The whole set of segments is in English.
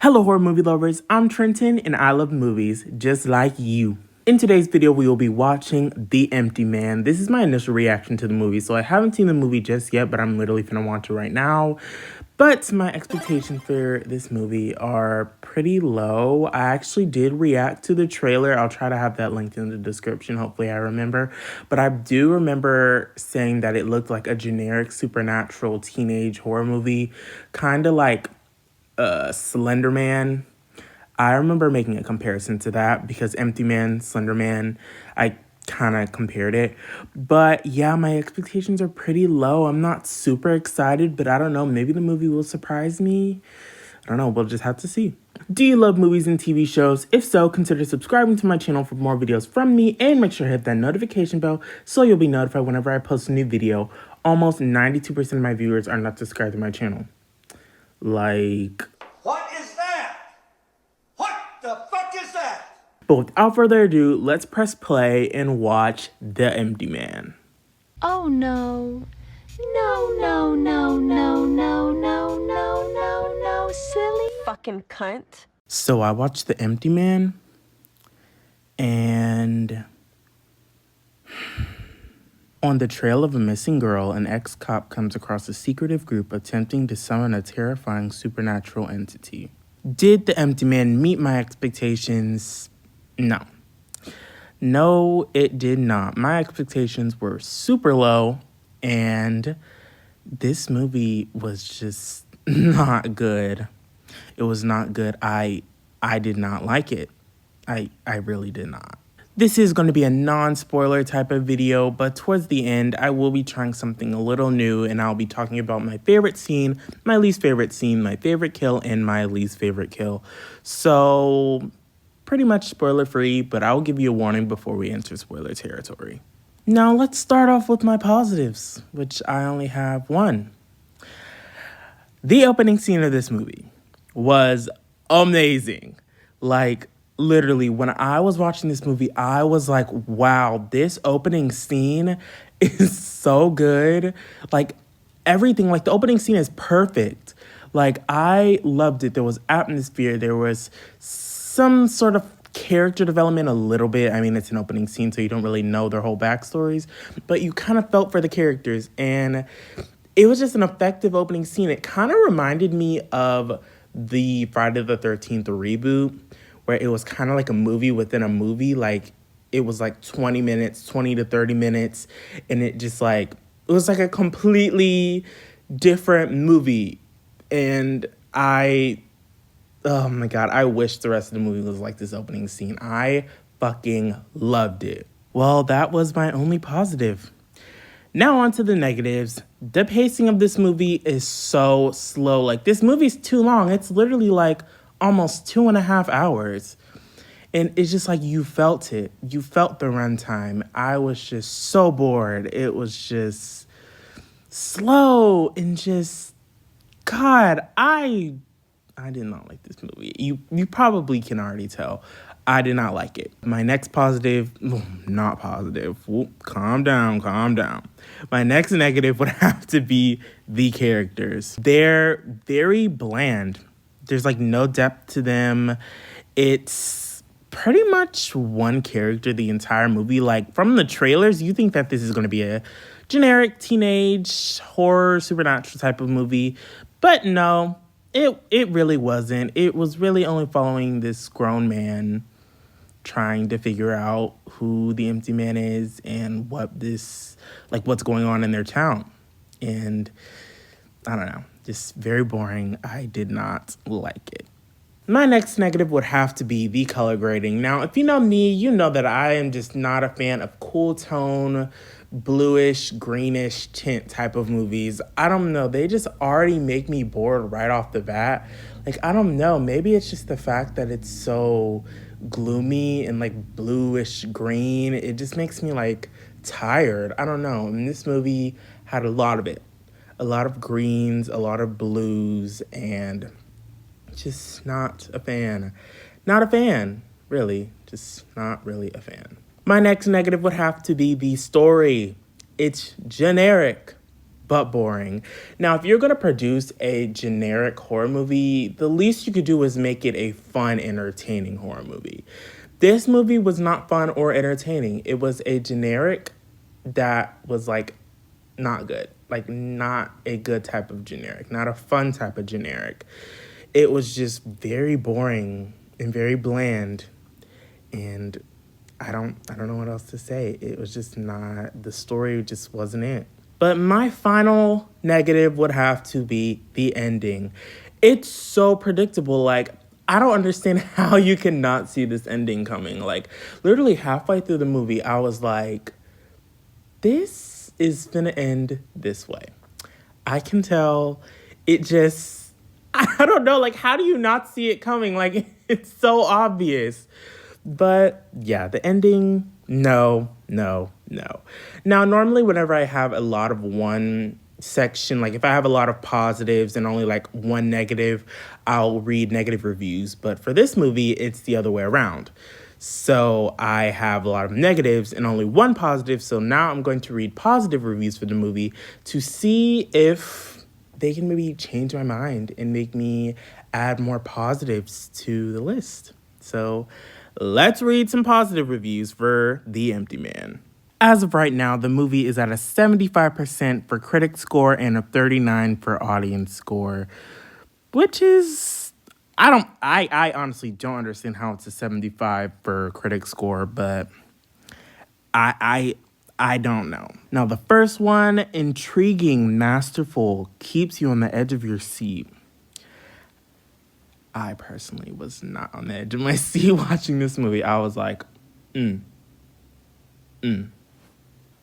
Hello horror movie lovers, I'm Trenton and I love movies just like you. In today's video, we will be watching The Empty Man. This is my initial reaction to the movie, so I haven't seen the movie just yet, but I'm literally finna watch it right now. But my expectations for this movie are pretty low. I actually did react to the trailer. I'll try to have that linked in the description. Hopefully I remember. But I do remember saying that it looked like a generic supernatural teenage horror movie. Kind of like Slender Man. I remember making a comparison to that because Empty Man, Slender Man, I kind of compared it. But yeah, my expectations are pretty low. I'm not super excited, but I don't know. Maybe the movie will surprise me. I don't know. We'll just have to see. Do you love movies and TV shows? If so, consider subscribing to my channel for more videos from me and make sure to hit that notification bell so you'll be notified whenever I post a new video. Almost 92% of my viewers are not subscribed to my channel. Like... What is that? What the fuck is that? But without further ado, let's press play and watch The Empty Man. Oh no. No, no, no, no, no, no, no, no, no, silly fucking cunt. So I watched The Empty Man, and on the trail of a missing girl, an ex-cop comes across a secretive group attempting to summon a terrifying supernatural entity. Did The Empty Man meet my expectations? No. No, it did not. My expectations were super low, and this movie was just not good. It was not good. I did not like it. I really did not. This is going to be a non-spoiler type of video, but towards the end, I will be trying something a little new, and I'll be talking about my favorite scene, my least favorite scene, my favorite kill, and my least favorite kill. So, pretty much spoiler-free, but I'll give you a warning before we enter spoiler territory. Now, let's start off with my positives, which I only have one. The opening scene of this movie was amazing. Like, literally, when I was watching this movie, I was like, wow, this opening scene is so good. Like, everything, like, the opening scene is perfect. Like, I loved it. There was atmosphere. There was some sort of character development a little bit. I mean, it's an opening scene, so you don't really know their whole backstories. But you kind of felt for the characters. And it was just an effective opening scene. It kind of reminded me of the Friday the 13th reboot, where it was kind of like a movie within a movie. Like, it was like 20 minutes, 20 to 30 minutes. And it just like, it was like a completely different movie. And oh my God, I wish the rest of the movie was like this opening scene. I fucking loved it. Well, that was my only positive. Now on to the negatives. The pacing of this movie is so slow. Like, this movie's too long. It's literally like almost 2.5 hours. And it's just like, you felt it. You felt the runtime. I was just so bored. It was just slow and just, God, I did not like this movie. You probably can already tell. I did not like it. My next positive, not positive. Calm down, calm down. My next negative would have to be the characters. They're very bland. There's like no depth to them. It's pretty much one character the entire movie. Like, from the trailers, you think that this is going to be a generic teenage horror supernatural type of movie. But no, it really wasn't. It was really only following this grown man trying to figure out who the Empty Man is and what's going on in their town. And I don't know, just very boring. I did not like it. My next negative would have to be the color grading. Now, if you know me, you know that I am just not a fan of cool tone, bluish, greenish tint type of movies. I don't know. They just already make me bored right off the bat. Like, I don't know. Maybe it's just the fact that it's so gloomy and like bluish green. It just makes me like tired. I don't know. And this movie had a lot of it. A lot of greens, a lot of blues, and just not a fan. Not a fan, really. Just not really a fan. My next negative would have to be the story. It's generic. but boring. Now, if you're going to produce a generic horror movie, the least you could do is make it a fun, entertaining horror movie. This movie was not fun or entertaining. It was a generic that was like not good. Like not a good type of generic, not a fun type of generic. It was just very boring and very bland, and I don't know what else to say. It was just not, the story just wasn't it. But my final negative would have to be the ending. It's so predictable. Like, I don't understand how you cannot see this ending coming. Like, literally halfway through the movie, I was like, this is gonna end this way. I can tell. It just, I don't know, like, how do you not see it coming? Like, it's so obvious. But yeah, the ending, no. Now, normally whenever I have a lot of one section, like if I have a lot of positives and only like one negative, I'll read negative reviews. But for this movie, it's the other way around. So I have a lot of negatives and only one positive. So now I'm going to read positive reviews for the movie to see if they can maybe change my mind and make me add more positives to the list. So let's read some positive reviews for The Empty Man. As of right now, the movie is at a 75% for critic score and a 39% for audience score, which is, I honestly don't understand how it's a 75 for critic score, but I don't know. Now, the first one, intriguing, masterful, keeps you on the edge of your seat. I personally was not on the edge of my seat watching this movie. I was like,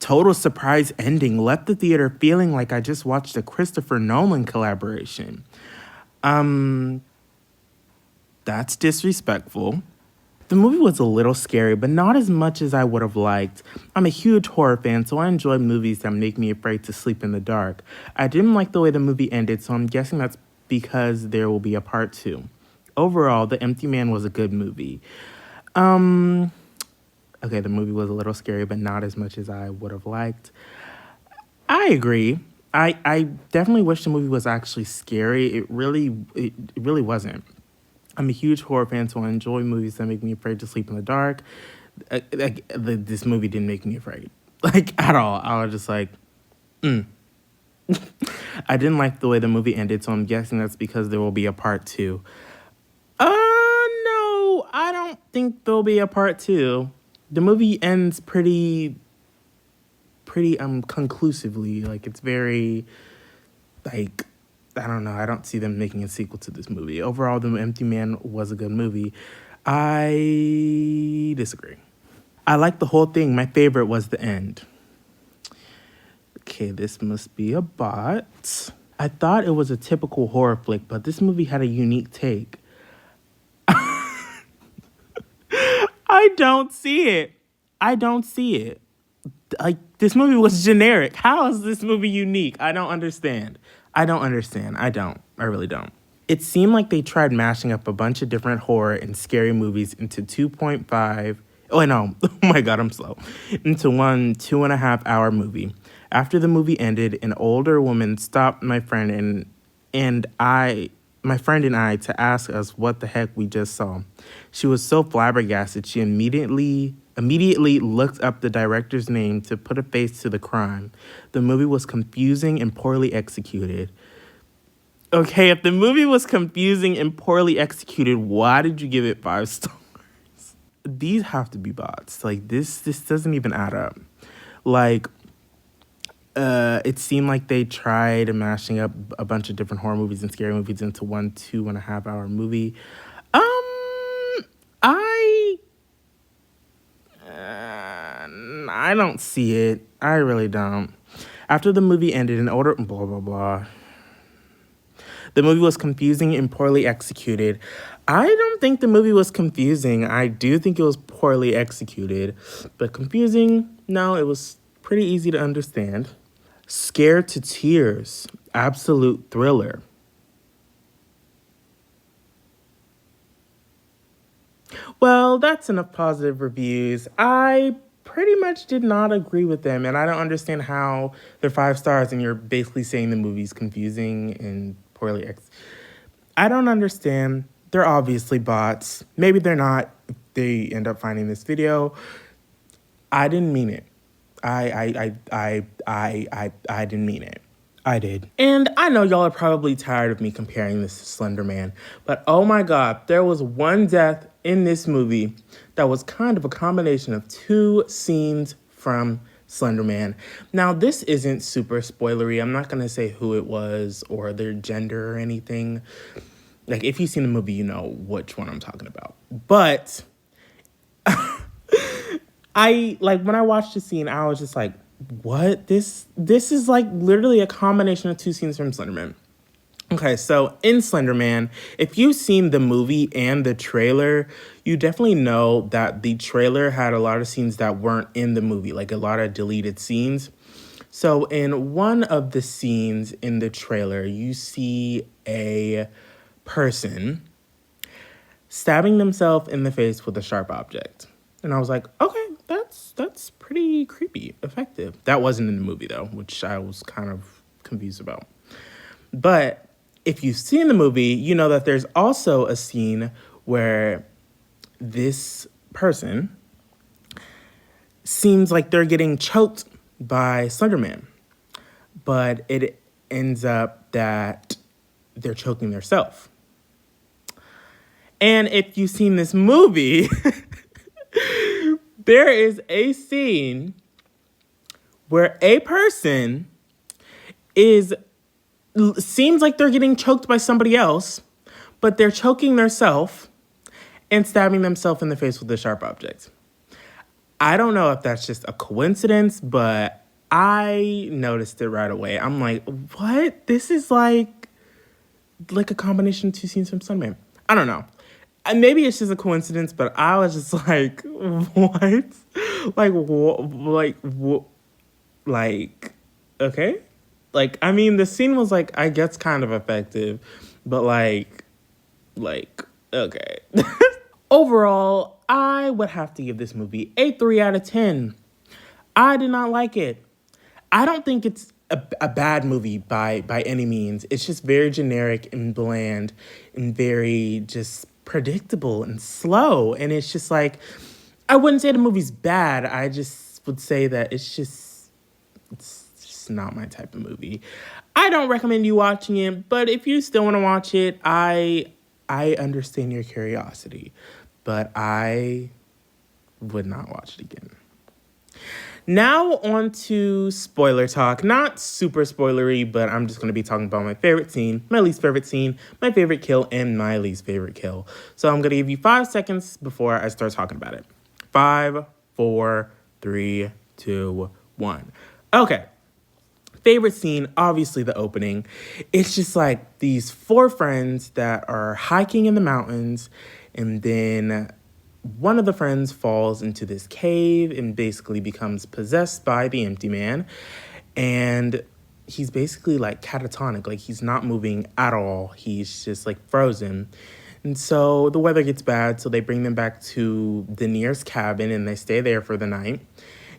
Total surprise ending left the theater feeling like I just watched a Christopher Nolan collaboration. That's disrespectful. The movie was a little scary, but not as much as I would have liked. I'm a huge horror fan, so I enjoy movies that make me afraid to sleep in the dark. I didn't like the way the movie ended, so I'm guessing that's because there will be a part 2. Overall, The Empty Man was a good movie. Okay, the movie was a little scary, but not as much as I would have liked. I agree. I definitely wish the movie was actually scary. It really wasn't. I'm a huge horror fan, so I enjoy movies that make me afraid to sleep in the dark. This movie didn't make me afraid, like, at all. I was just like, I didn't like the way the movie ended, so I'm guessing that's because there will be a part 2. No, I don't think there'll be a part 2. The movie ends pretty conclusively. Like, it's very, like, I don't know. I don't see them making a sequel to this movie. Overall, The Empty Man was a good movie. I disagree. I liked the whole thing. My favorite was the end. Okay, this must be a bot. I thought it was a typical horror flick, but this movie had a unique take. I don't see it. Like, this movie was generic. How is this movie unique? I don't understand. I really don't. It seemed like they tried mashing up a bunch of different horror and scary movies into 2.5. Oh, no. Oh my God, I'm slow. Into one 2.5 hour movie. After the movie ended, an older woman stopped my friend and I to ask us what the heck we just saw. She was so flabbergasted, she immediately looked up the director's name to put a face to the crime. The movie was confusing and poorly executed. Okay, if the movie was confusing and poorly executed, why did you give it 5 stars? These have to be bots. Like, this doesn't even add up. Like, it seemed like they tried mashing up a bunch of different horror movies and scary movies into one 2.5 hour movie. I don't see it. I really don't. After the movie ended, an older blah blah blah. The movie was confusing and poorly executed. I don't think the movie was confusing. I do think it was poorly executed, but confusing, no, it was pretty easy to understand. Scared to tears, absolute thriller. Well, that's enough positive reviews. I pretty much did not agree with them. And I don't understand how they're 5 stars and you're basically saying the movie's confusing and poorly I don't understand. They're obviously bots. Maybe they're not. They end up finding this video. I didn't mean it. I didn't mean it. I did. And I know y'all are probably tired of me comparing this to Slender Man, but oh my God, there was one death in this movie that was kind of a combination of 2 scenes from Slender Man. Now, this isn't super spoilery. I'm not gonna say who it was or their gender or anything. Like, if you've seen the movie, you know which one I'm talking about. But when I watched the scene, I was just like, what? This is like literally a combination of 2 scenes from Slender Man. Okay, so in Slender Man, if you've seen the movie and the trailer, you definitely know that the trailer had a lot of scenes that weren't in the movie, like a lot of deleted scenes. So in one of the scenes in the trailer, you see a person stabbing themselves in the face with a sharp object. And I was like, okay, that's pretty creepy, effective. That wasn't in the movie though, which I was kind of confused about. But if you've seen the movie, you know that there's also a scene where this person seems like they're getting choked by Slender Man. But it ends up that they're choking themselves. And if you've seen this movie, there is a scene where a person seems like they're getting choked by somebody else, but they're choking themselves and stabbing themselves in the face with a sharp object. I don't know if that's just a coincidence, but I noticed it right away. I'm like, what? This is like a combination of 2 scenes from Slender Man. I don't know. Maybe it's just a coincidence, but I was just like, what? Okay. Like, I mean, the scene was like, I guess kind of effective, but like, okay. Overall, I would have to give this movie a 3 out of 10. I did not like it. I don't think it's a bad movie by any means. It's just very generic and bland and very just predictable and slow. And it's just like, I wouldn't say the movie's bad. I just would say that it's just not my type of movie. I don't recommend you watching it, but if you still want to watch it, I understand your curiosity, but I would not watch it again. Now on to spoiler talk. Not super spoilery, but I'm just going to be talking about my favorite scene, my least favorite scene, my favorite kill, and my least favorite kill. So I'm going to give you 5 seconds before I start talking about it. 5, 4, 3, 2, 1. Okay. Favorite scene, obviously the opening. It's just like these 4 friends that are hiking in the mountains, and then one of the friends falls into this cave and basically becomes possessed by the empty man. And he's basically like catatonic, like he's not moving at all. He's just like frozen. And so the weather gets bad, so they bring them back to the nearest cabin and they stay there for the night.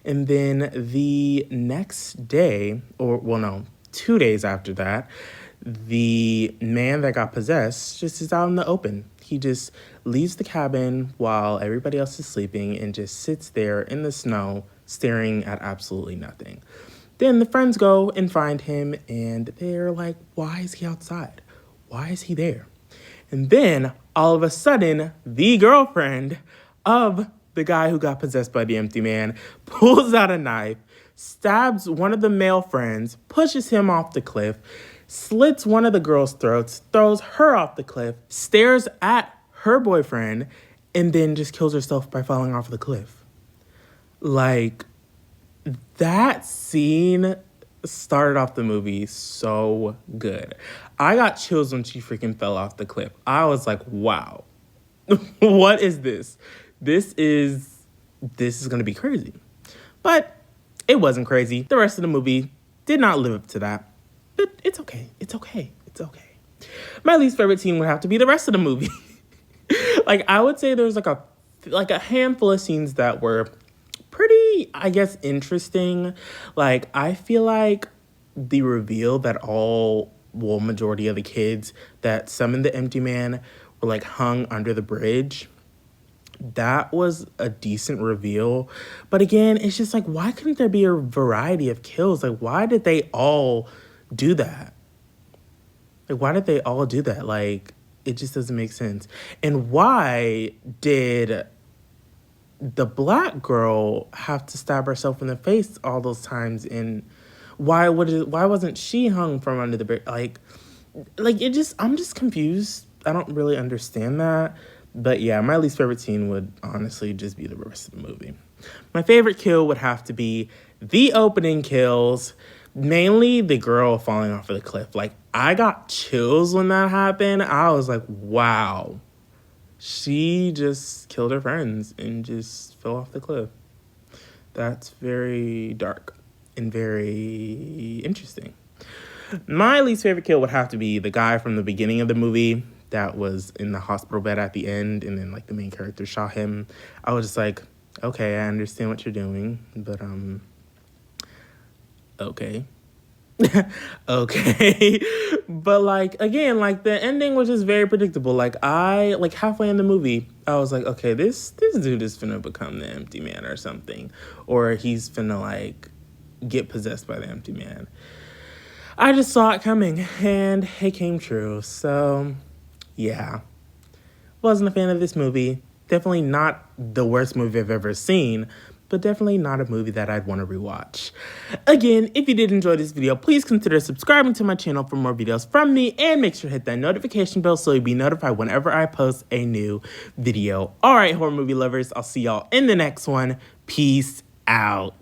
And then the next day, 2 days after that, the man that got possessed just is out in the open. He just leaves the cabin while everybody else is sleeping and just sits there in the snow staring at absolutely nothing. Then the friends go and find him and they're like, why is he outside? Why is he there? And then all of a sudden, the girlfriend of the guy who got possessed by the empty man pulls out a knife, stabs one of the male friends, pushes him off the cliff, slits one of the girls' throats, throws her off the cliff, stares at her boyfriend, and then just kills herself by falling off the cliff. Like, that scene started off the movie so good. I got chills when she freaking fell off the cliff. I was like, wow. What is this? This is going to be crazy. But it wasn't crazy. The rest of the movie did not live up to that. But it's okay. It's okay. It's okay. My least favorite scene would have to be the rest of the movie. Like, I would say there's like a handful of scenes that were pretty pretty, I guess, interesting. Like, I feel like the reveal that majority of the kids that summoned the empty man were like hung under the bridge, that was a decent reveal. But again, it's just like, why couldn't there be a variety of kills? Like, why did they all do that? Like, why did they all do that? Like, it just doesn't make sense. And why did the black girl have to stab herself in the face all those times? And why wasn't she hung from under the bridge? Like I'm just confused. I don't really understand that. But yeah, my least favorite scene would honestly just be the rest of the movie. My favorite kill would have to be the opening kills, mainly the girl falling off of the cliff. Like, I got chills when that happened. I was like, wow. She just killed her friends and just fell off the cliff. That's very dark and very interesting. My least favorite kill would have to be the guy from the beginning of the movie that was in the hospital bed at the end, and then like the main character shot him. I was just like, okay, I understand what you're doing, but okay. Okay. But like, again, like the ending was just very predictable. Like halfway in the movie, I was like, okay, this dude is finna become the empty man or something, or he's finna like get possessed by the empty man. I just saw it coming, and it came true. So yeah, wasn't a fan of this movie. Definitely not the worst movie I've ever seen, but definitely not a movie that I'd want to rewatch. Again, if you did enjoy this video, please consider subscribing to my channel for more videos from me, and make sure to hit that notification bell so you'll be notified whenever I post a new video. All right, horror movie lovers, I'll see y'all in the next one. Peace out.